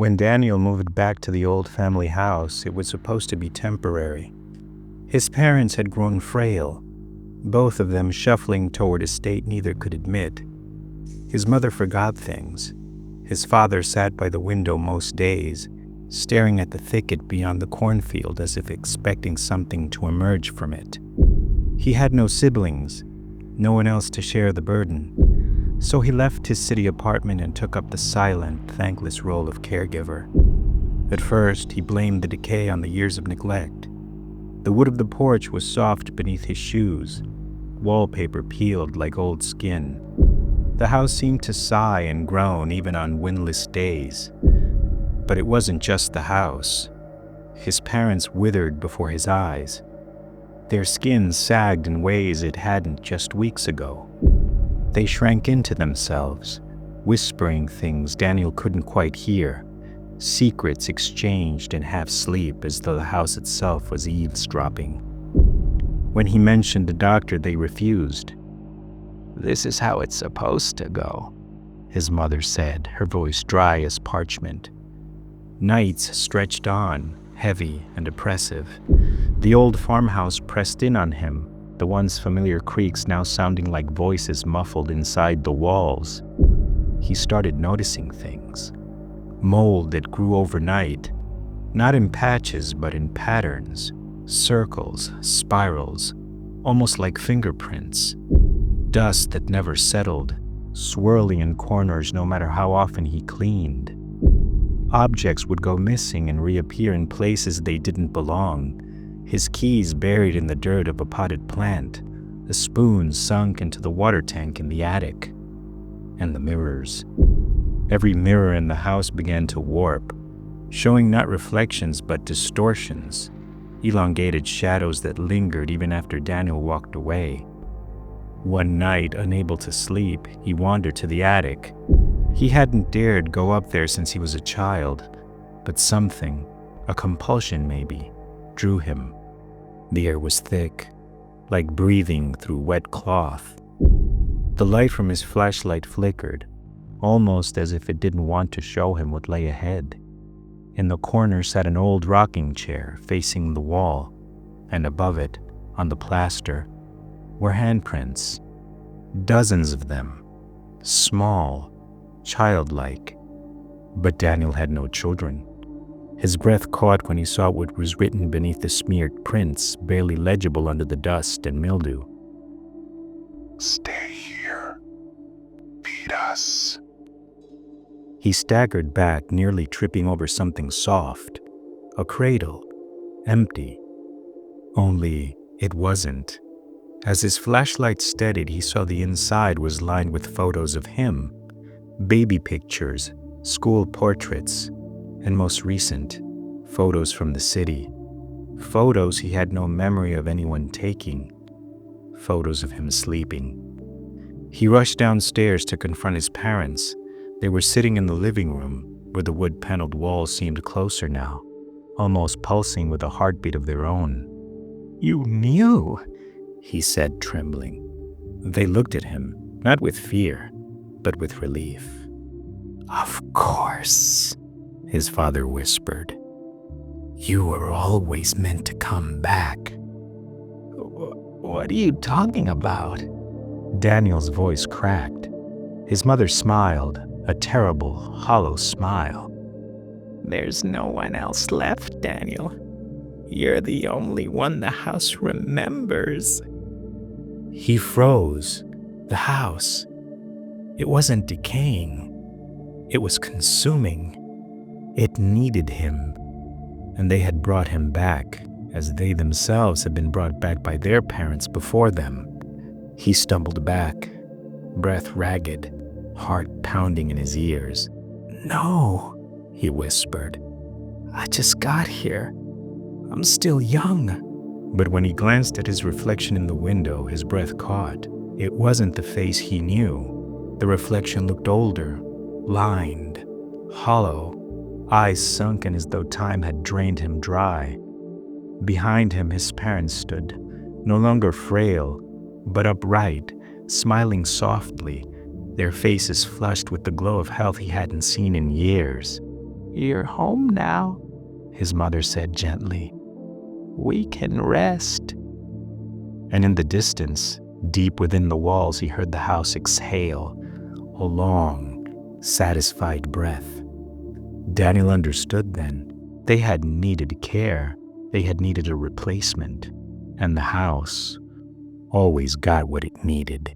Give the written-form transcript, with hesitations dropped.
When Daniel moved back to the old family house, it was supposed to be temporary. His parents had grown frail, both of them shuffling toward a state neither could admit. His mother forgot things. His father sat by the window most days, staring at the thicket beyond the cornfield as if expecting something to emerge from it. He had no siblings, no one else to share the burden, so he left his city apartment and took up the silent, thankless role of caregiver. At first, he blamed the decay on the years of neglect. The wood of the porch was soft beneath his shoes, wallpaper peeled like old skin. The house seemed to sigh and groan even on windless days. But it wasn't just the house. His parents withered before his eyes. Their skins sagged in ways it hadn't just weeks ago. They shrank into themselves, whispering things Daniel couldn't quite hear, secrets exchanged in half-sleep as though the house itself was eavesdropping. When he mentioned a doctor, they refused. "This is how it's supposed to go," his mother said, her voice dry as parchment. Nights stretched on, heavy and oppressive. The old farmhouse pressed in on him, the once familiar creaks now sounding like voices muffled inside the walls. He started noticing things. Mold that grew overnight, not in patches but in patterns, circles, spirals, almost like fingerprints. Dust that never settled, swirling in corners no matter how often he cleaned. Objects would go missing and reappear in places they didn't belong. His keys buried in the dirt of a potted plant, a spoon sunk into the water tank in the attic. And the mirrors. Every mirror in the house began to warp, showing not reflections but distortions, elongated shadows that lingered even after Daniel walked away. One night, unable to sleep, he wandered to the attic. He hadn't dared go up there since he was a child, but something, a compulsion maybe, drew him. The air was thick, like breathing through wet cloth. The light from his flashlight flickered, almost as if it didn't want to show him what lay ahead. In the corner sat an old rocking chair facing the wall, and above it, on the plaster, were handprints. Dozens of them, small, childlike. But Daniel had no children. His breath caught when he saw what was written beneath the smeared prints, barely legible under the dust and mildew. "Stay here. Feed us." He staggered back, nearly tripping over something soft. A cradle, empty. Only it wasn't. As his flashlight steadied, he saw the inside was lined with photos of him, baby pictures, school portraits, and most recent, photos from the city. Photos he had no memory of anyone taking. Photos of him sleeping. He rushed downstairs to confront his parents. They were sitting in the living room, where the wood-paneled walls seemed closer now, almost pulsing with a heartbeat of their own. "You knew," he said, trembling. They looked at him, not with fear, but with relief. "Of course," his father whispered. "You were always meant to come back." "What are you talking about?" Daniel's voice cracked. His mother smiled, a terrible, hollow smile. "There's no one else left, Daniel. You're the only one the house remembers." He froze. The house. It wasn't decaying. It was consuming. It needed him. And they had brought him back, as they themselves had been brought back by their parents before them. He stumbled back, breath ragged, heart pounding in his ears. "No," he whispered. "I just got here. I'm still young." But when he glanced at his reflection in the window, his breath caught. It wasn't the face he knew. The reflection looked older, lined, hollow, eyes sunken as though time had drained him dry. Behind him, his parents stood, no longer frail, but upright, smiling softly, their faces flushed with the glow of health he hadn't seen in years. "You're home now," his mother said gently. "We can rest." And in the distance, deep within the walls, he heard the house exhale a long, satisfied breath. Daniel understood then. They had needed care. They had needed a replacement. And the house always got what it needed.